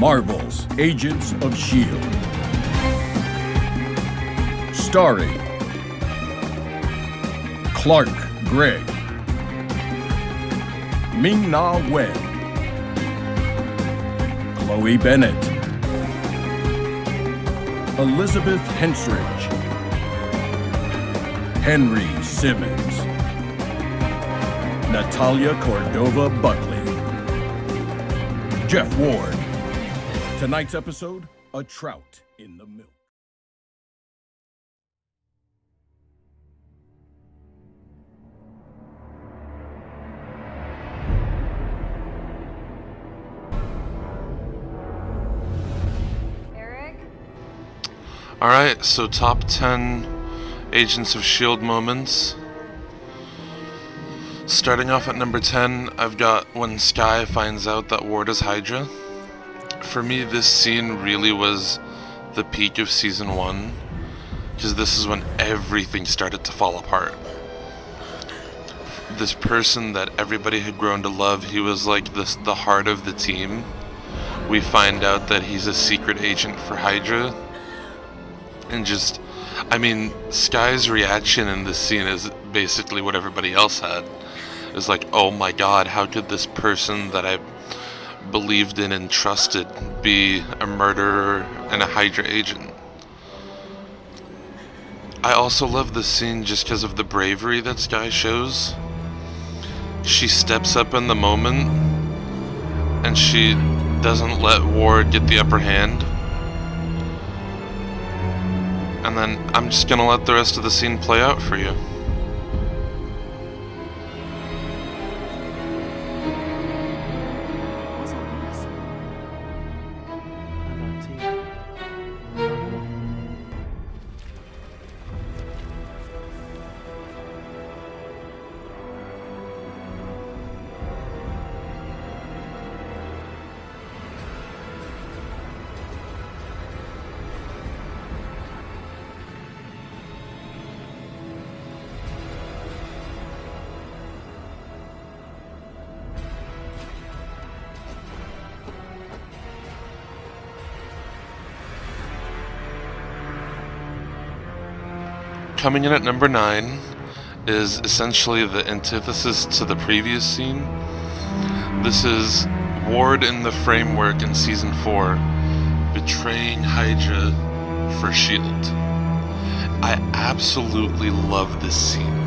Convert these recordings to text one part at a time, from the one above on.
Marvel's Agents of S.H.I.E.L.D. Starring Clark Gregg, Ming-Na Wen, Chloe Bennett, Elizabeth Henstridge, Henry Simmons, Natalia Cordova Buckley, Jeff Ward. Tonight's episode, A Trout in the Milk. Alright, so top 10 Agents of S.H.I.E.L.D. moments. Starting off at number 10, I've got when Skye finds out that Ward is Hydra. For me, this scene really was the peak of Season 1, because this is when everything started to fall apart. This person that everybody had grown to love, he was like the heart of the team. We find out that he's a secret agent for Hydra. And just, I mean, Skye's reaction in this scene is basically what everybody else had. It's like, oh my god, how could this person that I believed in and trusted be a murderer and a Hydra agent? I also love this scene just because of the bravery that Skye shows. She steps up in the moment, and she doesn't let Ward get the upper hand. And then I'm just gonna let the rest of the scene play out for you. Coming in at number 9 is essentially the antithesis to the previous scene. This is Ward in the framework in Season 4, betraying Hydra for S.H.I.E.L.D. I absolutely love this scene,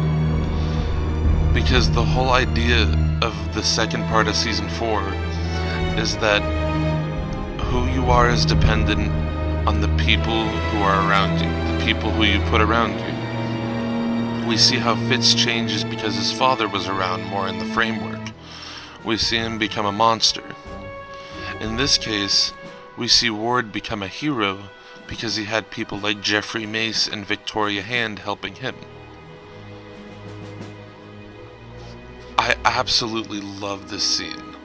because the whole idea of the second part of Season 4 is that who you are is dependent on the people who are around you, the people who you put around you. We see how Fitz changes because his father was around more in the framework. We see him become a monster. In this case, we see Ward become a hero because he had people like Jeffrey Mace and Victoria Hand helping him. I absolutely love this scene.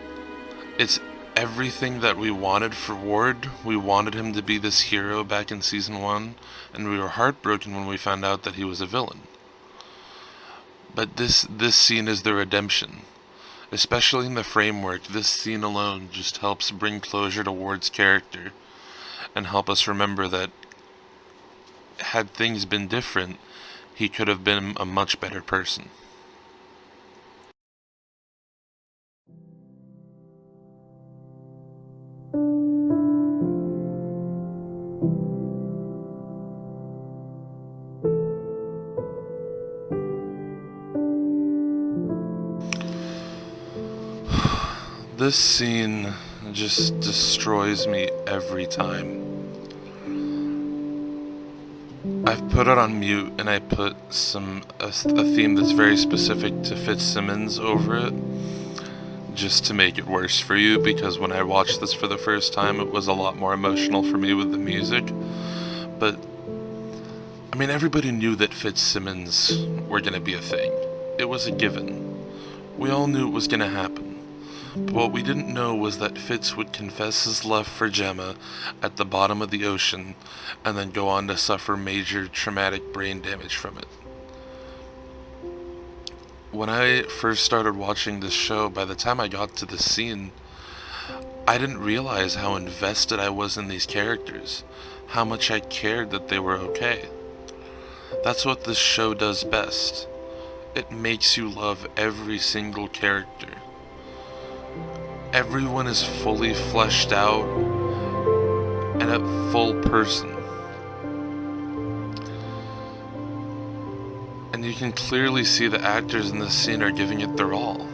It's everything that we wanted for Ward. We wanted him to be this hero back in Season 1, and we were heartbroken when we found out that he was a villain. But this scene is the redemption. Especially in the framework, this scene alone just helps bring closure to Ward's character and help us remember that had things been different, he could have been a much better person. This scene just destroys me every time. I've put it on mute and I put a theme that's very specific to Fitz Simmons over it, just to make it worse for you, because when I watched this for the first time it was a lot more emotional for me with the music. But I mean, everybody knew that Fitz Simmons were gonna be a thing. It was a given. We all knew it was gonna happen. But what we didn't know was that Fitz would confess his love for Gemma at the bottom of the ocean and then go on to suffer major traumatic brain damage from it. When I first started watching this show, by the time I got to this scene, I didn't realize how invested I was in these characters, how much I cared that they were okay. That's what this show does best. It makes you love every single character. Everyone is fully fleshed out and a full person. And you can clearly see the actors in this scene are giving it their all.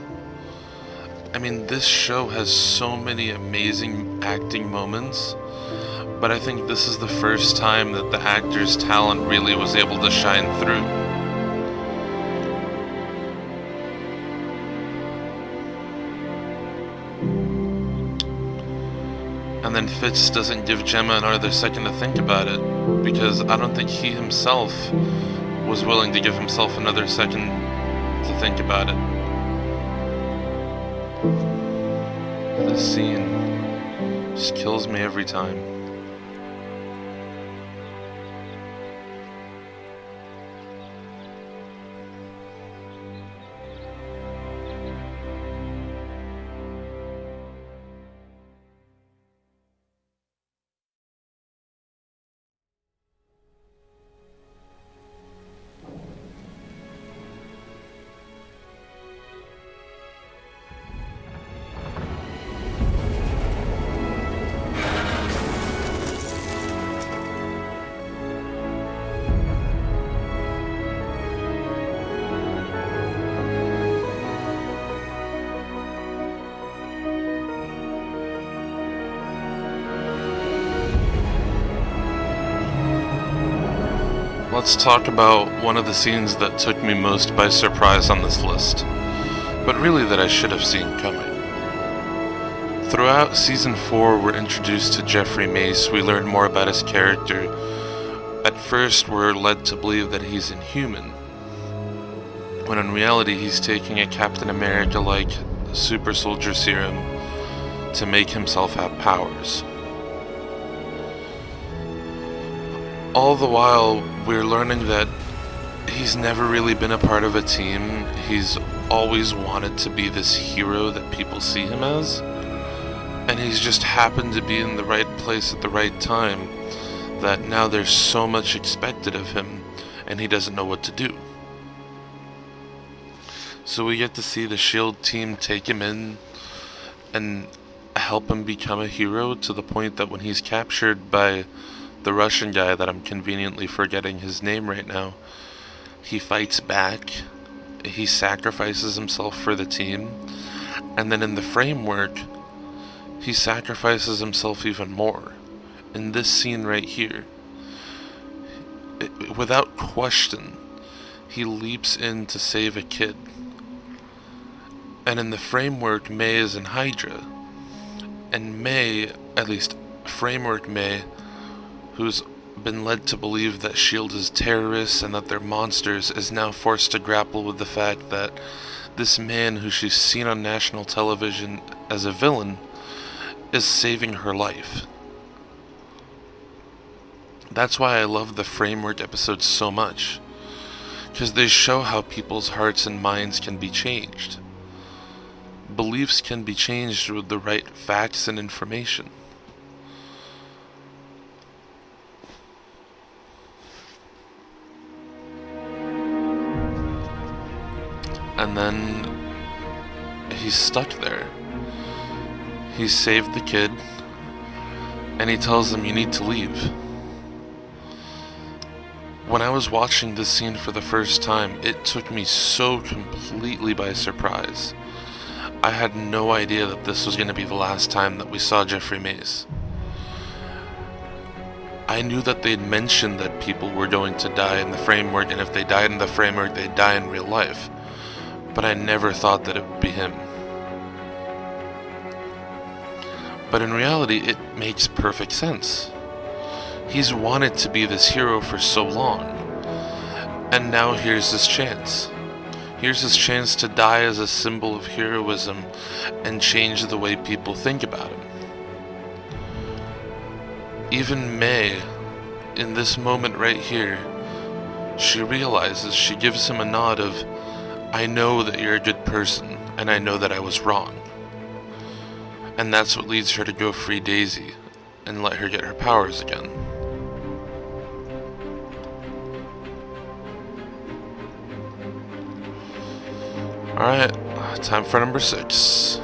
I mean, this show has so many amazing acting moments, but I think this is the first time that the actor's talent really was able to shine through. And then Fitz doesn't give Gemma another second to think about it, because I don't think he himself was willing to give himself another second to think about it. This scene just kills me every time. Let's talk about one of the scenes that took me most by surprise on this list, but really that I should have seen coming. Throughout Season 4, we're introduced to Jeffrey Mace. We learn more about his character. At first, we're led to believe that he's inhuman, when in reality he's taking a Captain America-like super soldier serum to make himself have powers. All the while, we're learning that he's never really been a part of a team. He's always wanted to be this hero that people see him as, and he's just happened to be in the right place at the right time, that now there's so much expected of him, and he doesn't know what to do. So we get to see the S.H.I.E.L.D. team take him in and help him become a hero, to the point that when he's captured by the Russian guy that I'm conveniently forgetting his name right now, he fights back, he sacrifices himself for the team, and then in the framework, he sacrifices himself even more. In this scene right here, without question, he leaps in to save a kid. And in the framework, May is in Hydra, and May, at least framework May, who's been led to believe that S.H.I.E.L.D. is terrorists and that they're monsters, is now forced to grapple with the fact that this man who she's seen on national television as a villain is saving her life. That's why I love the framework episodes so much, because they show how people's hearts and minds can be changed. Beliefs can be changed with the right facts and information. And then he's stuck there. He's saved the kid, and he tells them, "You need to leave." When I was watching this scene for the first time, it took me so completely by surprise. I had no idea that this was going to be the last time that we saw Jeffrey Mace. I knew that they'd mentioned that people were going to die in the framework, and if they died in the framework, they'd die in real life. But I never thought that it would be him. But in reality, it makes perfect sense. He's wanted to be this hero for so long, and now here's his chance. Here's his chance to die as a symbol of heroism and change the way people think about him. Even May, in this moment right here, she realizes, she gives him a nod of, "I know that you're a good person, and I know that I was wrong." And that's what leads her to go free Daisy and let her get her powers again. Alright, time for number 6.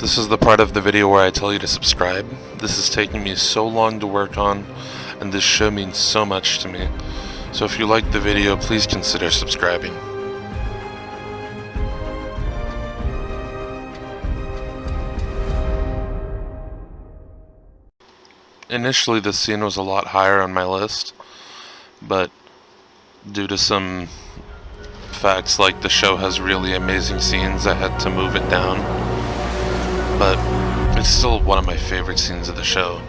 This is the part of the video where I tell you to subscribe. This is taking me so long to work on, and this show means so much to me. So if you liked the video, please consider subscribing. Initially, this scene was a lot higher on my list, but due to some facts like the show has really amazing scenes, I had to move it down. But it's still one of my favorite scenes of the show,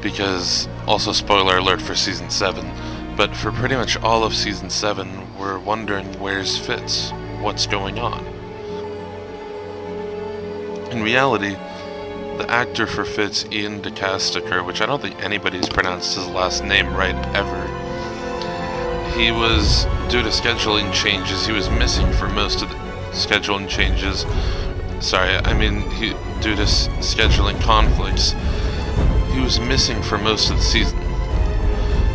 because, also spoiler alert for Season 7, but for pretty much all of Season 7, we're wondering where's Fitz, what's going on. In reality, the actor for Fitz, Ian DeCastaker, which I don't think anybody's pronounced his last name right ever, he was, due to scheduling changes, he was missing for most of the scheduling changes. Due to scheduling conflicts, he was missing for most of the season.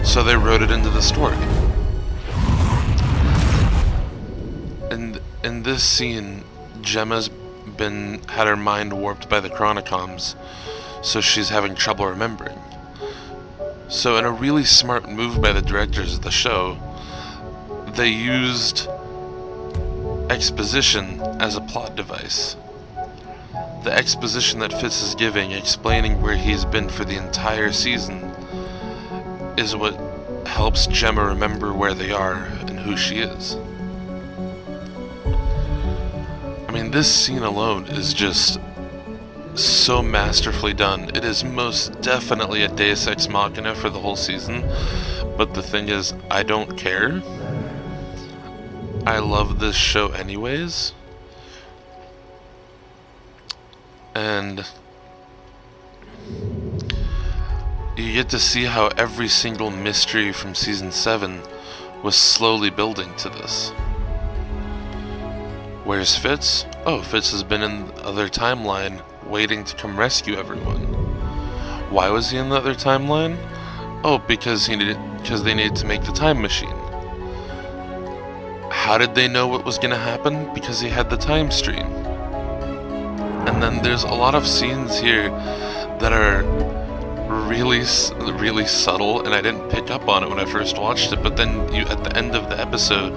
So they wrote it into the story. And in this scene, Gemma's had her mind warped by the Chronicoms, so she's having trouble remembering. So in a really smart move by the directors of the show, they used exposition as a plot device. The exposition that Fitz is giving, explaining where he's been for the entire season, is what helps Gemma remember where they are and who she is. I mean, this scene alone is just so masterfully done. It is most definitely a Deus Ex Machina for the whole season, but the thing is, I don't care. I love this show anyways. And you get to see how every single mystery from Season 7 was slowly building to this. Where's Fitz? Oh, Fitz has been in the other timeline waiting to come rescue everyone. Why was he in the other timeline? Oh, because they needed to make the time machine. How did they know what was going to happen? Because he had the time stream. And then there's a lot of scenes here that are really subtle, and I didn't pick up on it when I first watched it, but then at the end of the episode,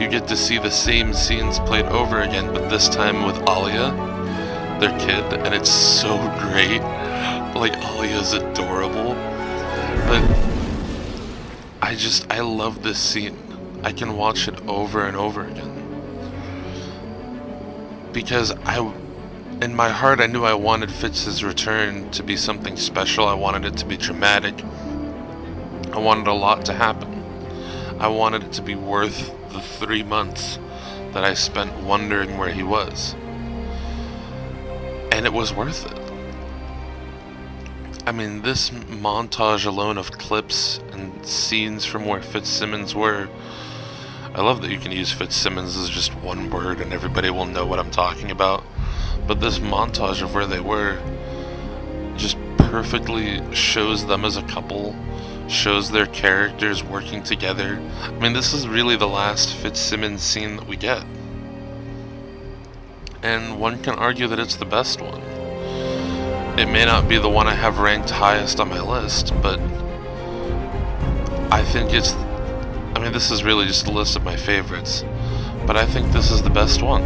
you get to see the same scenes played over again, but this time with Alia, their kid, and it's so great. Like, Alia's adorable. But I love this scene. I can watch it over and over again. Because in my heart, I knew I wanted Fitz's return to be something special. I wanted it to be dramatic. I wanted a lot to happen. I wanted it to be worth the 3 months that I spent wondering where he was. And it was worth it. I mean, this montage alone of clips and scenes from where Fitz Simmons were. I love that you can use Fitz Simmons as just one word and everybody will know what I'm talking about. But this montage of where they were just perfectly shows them as a couple, shows their characters working together. I mean, this is really the last Fitz Simmons scene that we get. And one can argue that it's the best one. It may not be the one I have ranked highest on my list, but I think this is really just a list of my favorites, but I think this is the best one.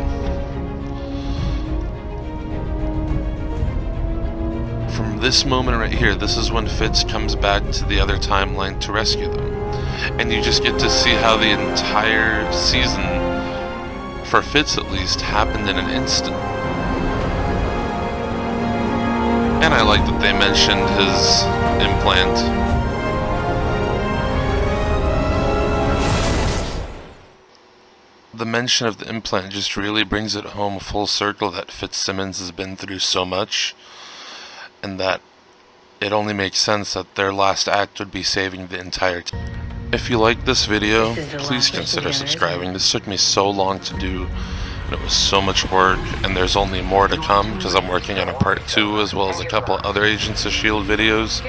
From this moment right here, this is when Fitz comes back to the other timeline to rescue them. And you just get to see how the entire season, for Fitz at least, happened in an instant. And I like that they mentioned his implant. the mention of the implant just really brings it home full circle that Fitz Simmons has been through so much, and that it only makes sense that their last act would be saving the entire team. If you like this video, please consider subscribing. This took me so long to do, and it was so much work, and there's only more to come because I'm working on a part 2 as well as a couple other Agents of S.H.I.E.L.D. videos.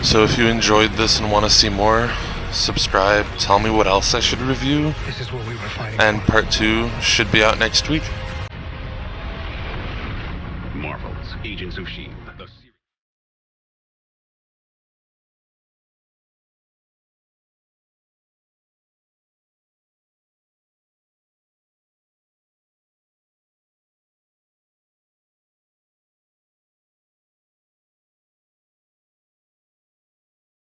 So if you enjoyed this and want to see more, subscribe, tell me what else I should review, and part 2 should be out next week.